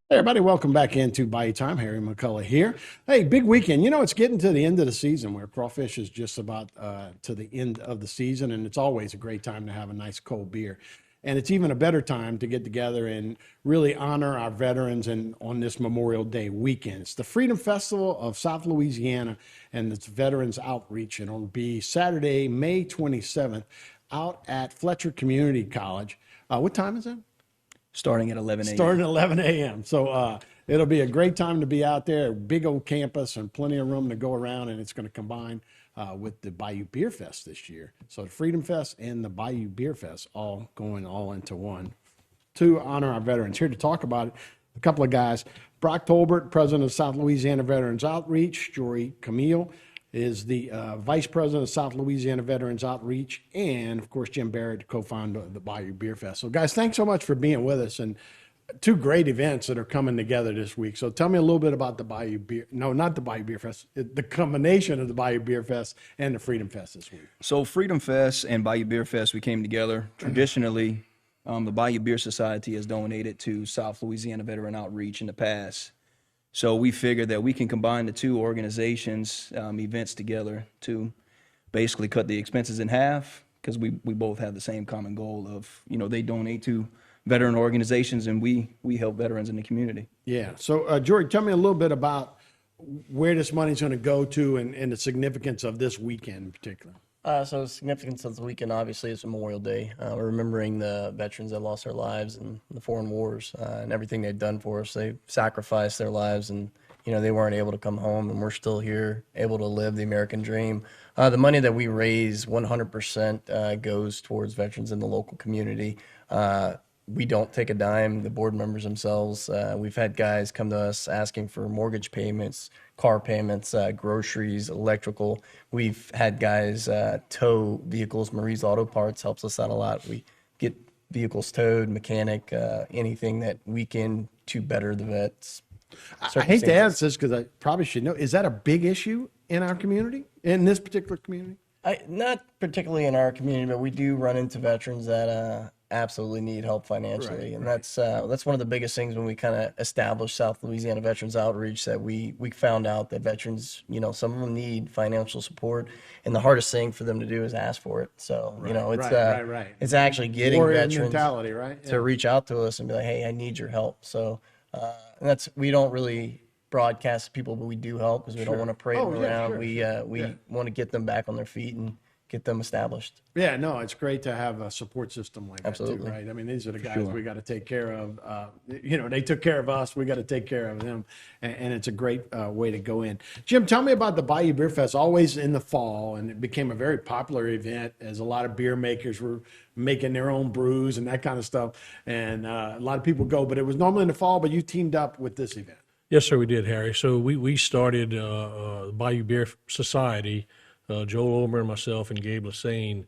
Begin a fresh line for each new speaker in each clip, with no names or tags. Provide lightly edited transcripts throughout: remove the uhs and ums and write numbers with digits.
Hey, everybody, welcome back into Bayou Time. Harry McCullough here. Hey, big weekend. You know, it's getting to the end of the season where crawfish is just about to the end of the season, and it's always a great time to have a nice cold beer. And it's even a better time to get together and really honor our veterans and on this Memorial Day weekend. It's the Freedom Festival of South Louisiana, and it's Veterans Outreach, and it'll be Saturday, May 27th, out at Fletcher Community College. What time is it?
Starting at 11 a.m.
Starting at 11 a.m. So it'll be a great time to be out there. Big old campus and plenty of room to go around, and it's going to combine with the Bayou Beer Fest this year. So the Freedom Fest and the Bayou Beer Fest all going all into one to honor our veterans. Here to talk about it, a couple of guys. Brock Tolbert, president of South Louisiana Veterans Outreach. Jory Camille is the vice president of South Louisiana Veterans Outreach, and of course Jim Barrett, the co-founder of the Bayou Beer Fest. So guys, thanks so much for being with us, and two great events that are coming together this week. So tell me a little bit about the Bayou Beer, no, not the Bayou Beer Fest, the combination of the Bayou Beer Fest and the Freedom Fest this week.
So Freedom Fest and Bayou Beer Fest, we came together. Traditionally, the Bayou Beer Society has donated to South Louisiana Veteran Outreach in the past. So we figured that we can combine the two organizations' events together to basically cut the expenses in half, because we both have the same common goal of, they donate to veteran organizations and we help veterans in the community.
Yeah. So, Jory, tell me a little bit about where this money's going to go to and the significance of this weekend in particular.
So the significance of the weekend, obviously, is Memorial Day. We're remembering the veterans that lost their lives in the foreign wars and everything they've done for us. They sacrificed their lives, and they weren't able to come home, and we're still here, able to live the American dream. The money that we raise, 100% goes towards veterans in the local community. We don't take a dime, the board members themselves. We've had guys come to us asking for mortgage payments, car payments, groceries, electrical. We've had guys tow vehicles. Marie's Auto Parts helps us out a lot. We get vehicles towed, mechanic, anything that we can to better the vets.
I hate to ask this because I probably should know. Is that a big issue in our community, in this particular community?
Not particularly in our community, but we do run into veterans that absolutely need help financially, and that's one of the biggest things when we kind of established South Louisiana Veterans Outreach, that we found out that veterans, some of them need financial support, and the hardest thing for them to do is ask for it. So it's actually getting
Warrior
veterans
mentality, right?
to reach out to us and be like, hey, I need your help. So and we don't really broadcast to people, but we do help because we don't want to parade them around. We want to get them back on their feet and get them established.
Yeah, no, it's great to have a support system like that too,
Absolutely.
right? I mean, these are the guys we got to take care of. They took care of us. We got to take care of them, and it's a great way to go in. Jim, tell me about the Bayou Beer Fest. Always in the fall, and it became a very popular event as a lot of beer makers were making their own brews and that kind of stuff, and a lot of people go. But it was normally in the fall. But you teamed up with this event.
Yes, sir, we did, Harry. So we started Bayou Beer Society. Joel Ulmer and myself and Gabe Lassane,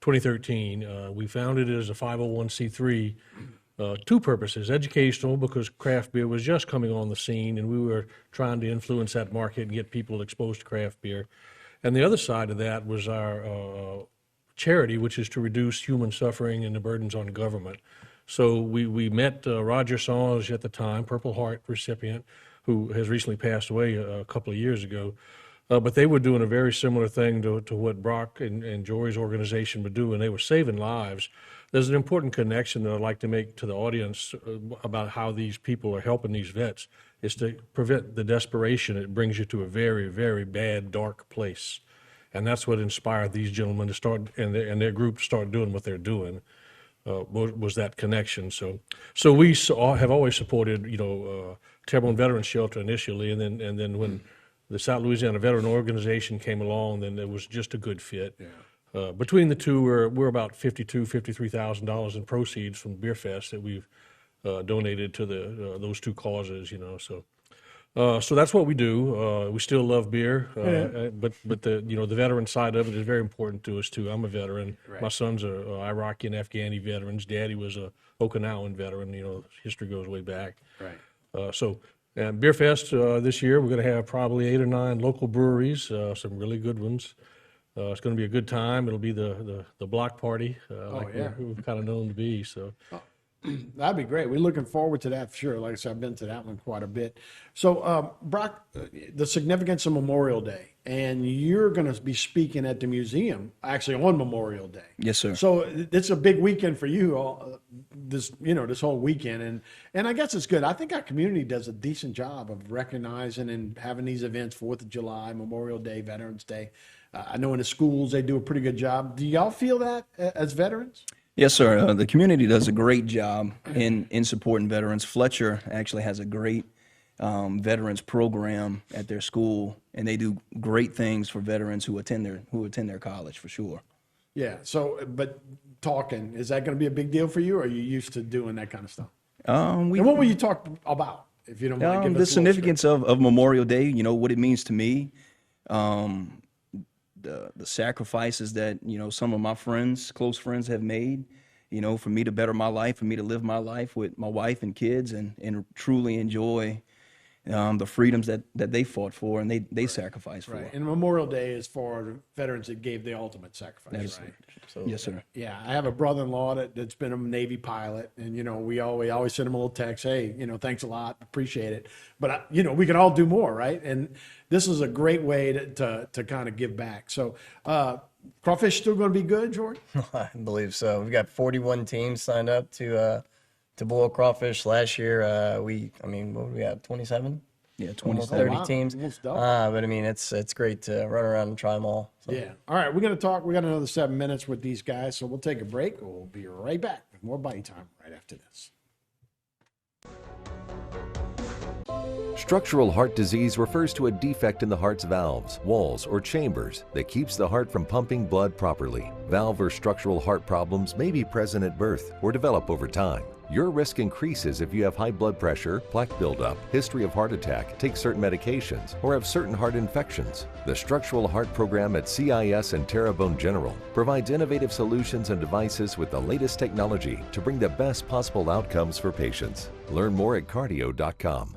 2013. We founded it as a 501c3, two purposes: educational, because craft beer was just coming on the scene and we were trying to influence that market and get people exposed to craft beer. And the other side of that was our charity, which is to reduce human suffering and the burdens on government. So we met Roger Sange at the time, Purple Heart recipient, who has recently passed away a couple of years ago. But they were doing a very similar thing to what Brock and Jory's organization would do, and they were saving lives. There's an important connection that I'd like to make to the audience about how these people are helping these vets, is to prevent the desperation. It brings you to a very, very bad, dark place. And that's what inspired these gentlemen to start, and their group to start doing what they're doing, was that connection. So we have always supported, Terrebonne Veterans Shelter initially, and then when the South Louisiana Veteran Organization came along, then it was just a good fit. Yeah. Between the two, we're about $53,000 in proceeds from Beer Fest that we've donated to those two causes. So that's what we do. We still love beer, but the veteran side of it is very important to us too. I'm a veteran. Right. My sons are Iraqi and Afghani veterans. Daddy was a Okinawan veteran. History goes way back. Right. And Beer Fest this year, we're going to have probably 8 or 9 local breweries, some really good ones. It's going to be a good time. It'll be the block party, we've kind of known to be. So
That'd be great. We're looking forward to that for sure. Like I said, I've been to that one quite a bit. So, Brock, the significance of Memorial Day, and you're going to be speaking at the museum actually on Memorial Day.
Yes, sir.
So it's a big weekend for you, this whole weekend, and I guess it's good. I think our community does a decent job of recognizing and having these events: 4th of July, Memorial Day, Veterans Day. I know in the schools they do a pretty good job. Do y'all feel that as veterans?
Yes, sir. The community does a great job in supporting veterans. Fletcher actually has a great veterans program at their school, and they do great things for veterans who attend their college for sure.
Yeah. So, but talking, is that going to be a big deal for you, or are you used to doing that kind of stuff? And what will you talk about, if you don't mind? Give us
The
a little
significance of Memorial Day, what it means to me, the sacrifices that, some of my friends, close friends have made, for me to better my life, for me to live my life with my wife and kids and truly enjoy the freedoms that they fought for and they sacrificed for.
Right. And Memorial Day is for veterans that gave the ultimate sacrifice, right?
Yes, sir.
Yeah, I have a brother-in-law that's been a Navy pilot, and we always send him a little text, hey, thanks a lot, appreciate it. But we can all do more, right? And this is a great way to kind of give back. So, Crawfish still going to be good, Jordan?
I believe so. We've got 41 teams signed up to boil crawfish. Last year, what did we have, 27?
Yeah,
Almost
27.
30 teams.
Almost double.
But it's great to run around and try them all. So.
Yeah. All right, we're going to talk. We got another 7 minutes with these guys, so we'll take a break. We'll be right back with more Bite Time right after this.
Structural heart disease refers to a defect in the heart's valves, walls, or chambers that keeps the heart from pumping blood properly. Valve or structural heart problems may be present at birth or develop over time. Your risk increases if you have high blood pressure, plaque buildup, history of heart attack, take certain medications, or have certain heart infections. The Structural Heart Program at CIS and Terrebonne General provides innovative solutions and devices with the latest technology to bring the best possible outcomes for patients. Learn more at cardio.com.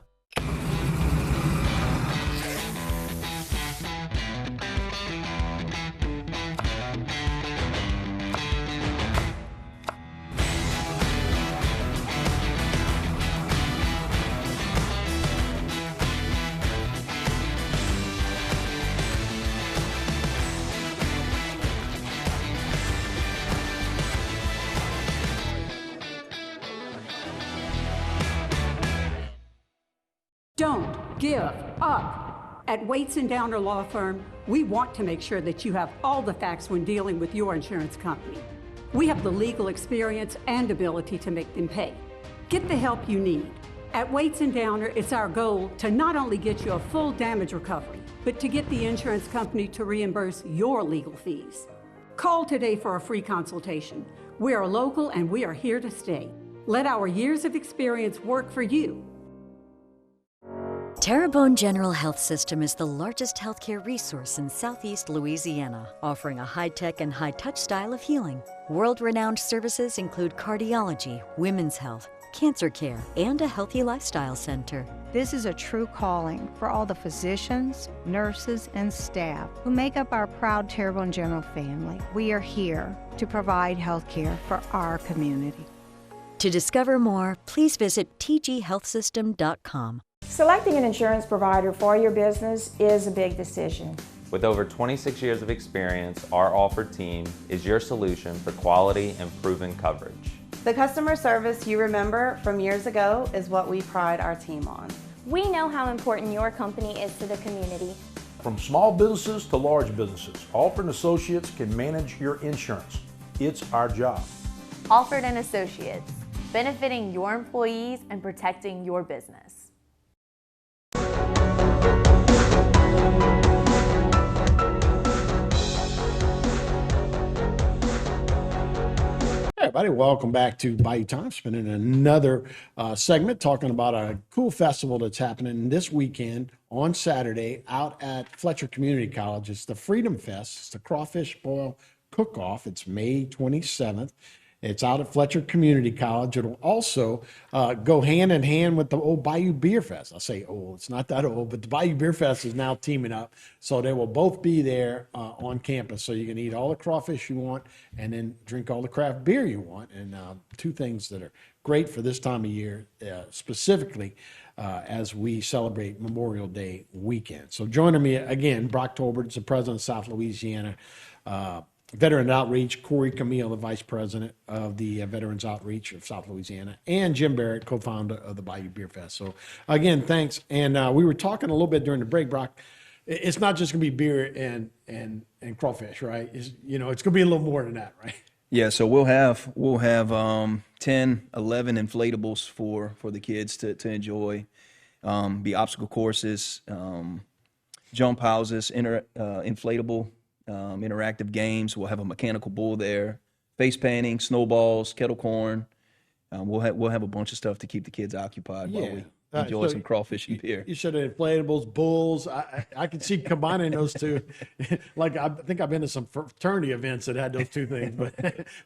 Don't give up. At Waits & Downer Law Firm, we want to make sure that you have all the facts when dealing with your insurance company. We have the legal experience and ability to make them pay. Get the help you need. At Waits & Downer, it's our goal to not only get you a full damage recovery, but to get the insurance company to reimburse your legal fees. Call today for a free consultation. We are local and we are here to stay. Let our years of experience work for you.
Terrebonne General Health System is the largest healthcare resource in Southeast Louisiana, offering a high-tech and high-touch style of healing. World-renowned services include cardiology, women's health, cancer care, and a healthy lifestyle center.
This is a true calling for all the physicians, nurses, and staff who make up our proud Terrebonne General family. We are here to provide healthcare for our community.
To discover more, please visit tghealthsystem.com.
Selecting an insurance provider for your business is a big decision.
With over 26 years of experience, our offered team is your solution for quality and proven coverage.
The customer service you remember from years ago is what we pride our team on.
We know how important your company is to the community.
From small businesses to large businesses, Alford & Associates can manage your insurance. It's our job.
Alford & Associates, benefiting your employees and protecting your business.
Hey everybody, welcome back to Bayou Time. Spending another segment talking about a cool festival that's happening this weekend on Saturday out at Fletcher Community College. It's the Freedom Fest. It's the Crawfish Boil Cook-Off. It's May 27th. It's out at Fletcher Community College. It'll also go hand in hand with the old Bayou Beer Fest. I say old, it's not that old, but the Bayou Beer Fest is now teaming up. So they will both be there on campus. So you can eat all the crawfish you want and then drink all the craft beer you want. And two things that are great for this time of year, specifically as we celebrate Memorial Day weekend. So joining me again, Brock Tolbert, the president of South Louisiana Veteran Outreach, Corey Camille, the vice president of the Veterans Outreach of South Louisiana, and Jim Barrett, co-founder of the Bayou Beer Fest. So again, thanks. And we were talking a little bit during the break, Brock. It's not just gonna be beer and crawfish, right? It's gonna be a little more than that, right?
Yeah, so we'll have 10, 11 inflatables for the kids to enjoy. Be obstacle courses, jump houses, inflatable interactive games. We'll have a mechanical bull there, face painting, snowballs, kettle corn. We'll have a bunch of stuff to keep the kids occupied while we enjoy some crawfish and beer.
You said inflatables, bulls. I could see combining those two. Like I think I've been to some fraternity events that had those two things, but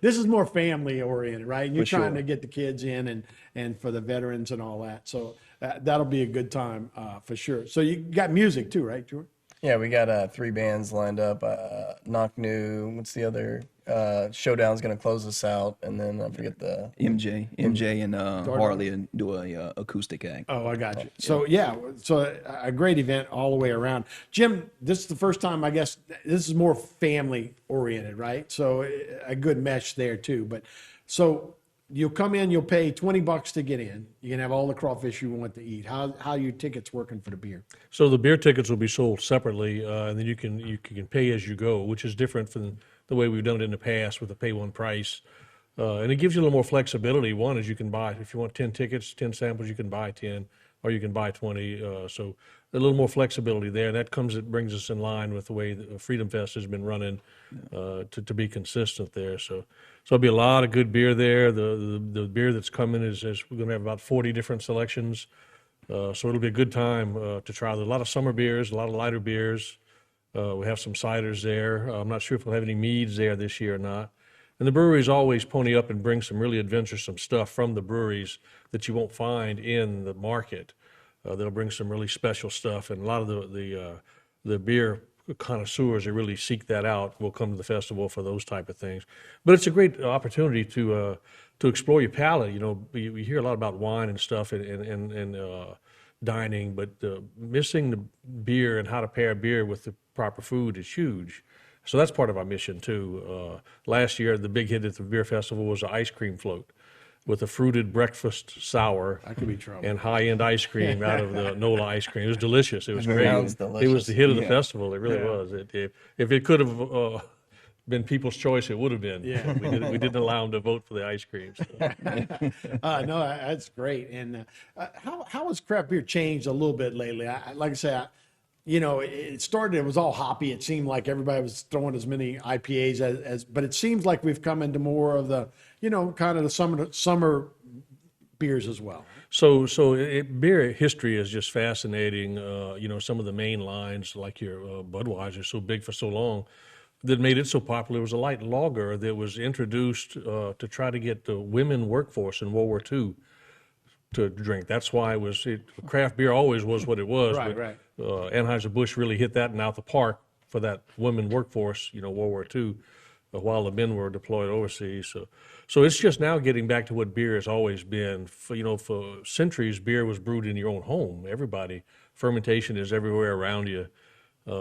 this is more family oriented, right? And you're trying to get the kids in and for the veterans and all that. So that'll be a good time for sure. So you got music too, right, George?
Yeah, we got 3 bands lined up. Knock New, what's the other? Showdown's going to close us out, and then I forget the...
MJ and Harley and do a acoustic act.
Oh, I got you. So so a great event all the way around. Jim, this is the first time, I guess, this is more family oriented, right? So a good mesh there too. But so you'll come in, you'll pay $20 to get in. You can have all the crawfish you want to eat. How are your tickets working for the beer?
So the beer tickets will be sold separately, and then you can pay as you go, which is different from the way we've done it in the past with the pay one price. And it gives you a little more flexibility. One is you can buy, if you want 10 tickets, 10 samples, you can buy 10, or you can buy 20. So a little more flexibility there. That brings us in line with the way the Freedom Fest has been running to be consistent there. So there'll be a lot of good beer there. The beer that's coming is we're going to have about 40 different selections. So it'll be a good time to try. There's a lot of summer beers, a lot of lighter beers. We have some ciders there. I'm not sure if we'll have any meads there this year or not. And the breweries always pony up and bring some really adventuresome stuff from the breweries that you won't find in the market. They'll bring some really special stuff, and a lot of the beer connoisseurs that really seek that out will come to the festival for those type of things. But it's a great opportunity to explore your palate. We hear a lot about wine and stuff and dining, but missing the beer and how to pair beer with the proper food is huge. So that's part of our mission too. Last year, the big hit at the beer festival was an ice cream float with a fruited breakfast sour and high-end ice cream out of the NOLA ice cream. It was delicious. It was great. It was the hit of the festival. It really was. If it could have been people's choice, it would have been. Yeah. We didn't allow them to vote for the ice cream. So.
No, that's great. And how has craft beer changed a little bit lately? Like I say, it started, it was all hoppy. It seemed like everybody was throwing as many IPAs but it seems like we've come into more of the, kind of the summer beers as well.
So beer history is just fascinating. Some of the main lines, like your Budweiser, so big for so long, that made it so popular. It was a light lager that was introduced to try to get the women workforce in World War II to drink. That's why craft beer always was what it was.
Right.
Anheuser-Busch really hit that and out the park for that women workforce, World War II, while the men were deployed overseas. So it's just now getting back to what beer has always been. For centuries, beer was brewed in your own home. Fermentation is everywhere around you.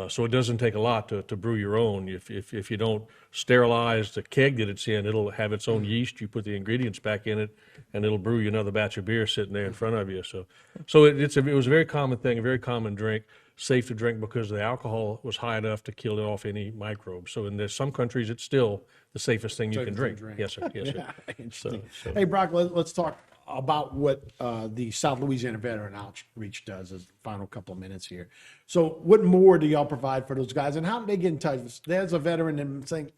So it doesn't take a lot to brew your own. If you don't sterilize the keg that it's in, it'll have its own yeast. You put the ingredients back in it, and it'll brew you another batch of beer sitting there in front of you. So it was a very common thing, a very common drink, safe to drink because the alcohol was high enough to kill off any microbes. So in some countries, it's still the safest thing you can drink. Yes, sir. Yes, sir.
Interesting. Hey, Brock, let's talk about what the South Louisiana Veteran Outreach does as the final couple of minutes here. So what more do y'all provide for those guys, and how do they get in touch? There's a veteran and saying,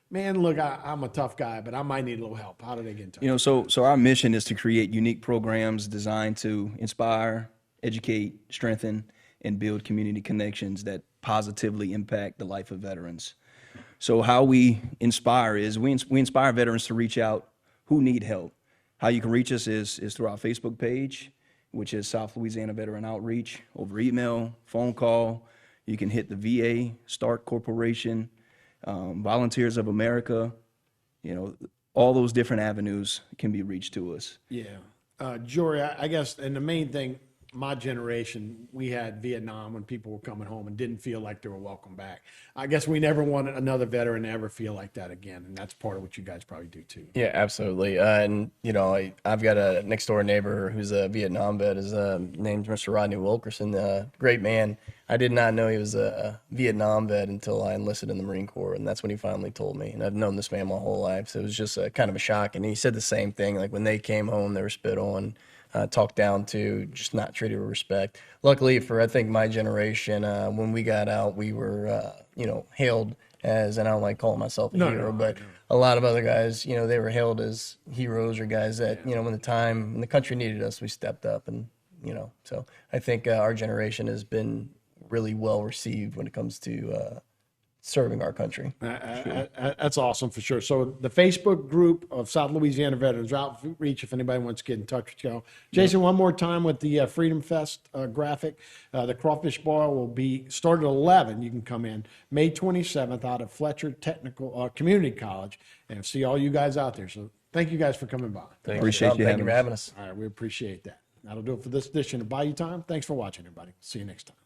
man, look, I'm a tough guy, but I might need a little help. How do they get in touch?
So our mission is to create unique programs designed to inspire, educate, strengthen, and build community connections that positively impact the life of veterans. So how we inspire is we inspire veterans to reach out who need help. How you can reach us is through our Facebook page, which is South Louisiana Veteran Outreach, over email, phone call. You can hit the VA, Stark Corporation, Volunteers of America. all those different avenues can be reached to us.
Yeah. Jory, I guess, and the main thing, my generation, we had Vietnam when people were coming home and didn't feel like they were welcome back. I guess we never want another veteran to ever feel like that again, and that's part of what you guys probably do too.
Yeah, absolutely. And I've got a next door neighbor who's a Vietnam vet. His name's Mr. Rodney Wilkerson. Great man. I did not know he was a Vietnam vet until I enlisted in the Marine Corps, and that's when he finally told me. And I've known this man my whole life, so it was just kind of a shock. And he said the same thing. Like when they came home, they were spit on. Talked down to, just not treated with respect. Luckily for, I think, my generation, when we got out, we were, hailed as, and I don't like calling myself a hero, but a lot of other guys, they were hailed as heroes or guys that, when the country needed us, we stepped up. And, so I think our generation has been really well received when it comes to serving our country.
That's awesome for sure. So the Facebook group of South Louisiana Veterans Outreach, if anybody wants to get in touch with you. Jason, one more time with the Freedom Fest graphic. The Crawfish Boil will be started at 11. You can come in May 27th out of Fletcher Technical Community College and see all you guys out there. So thank you guys for coming by.
Appreciate you
Thank you for having us.
All right, we appreciate that. That'll do it for this edition of Bayou Time. Thanks for watching, everybody. See you next time.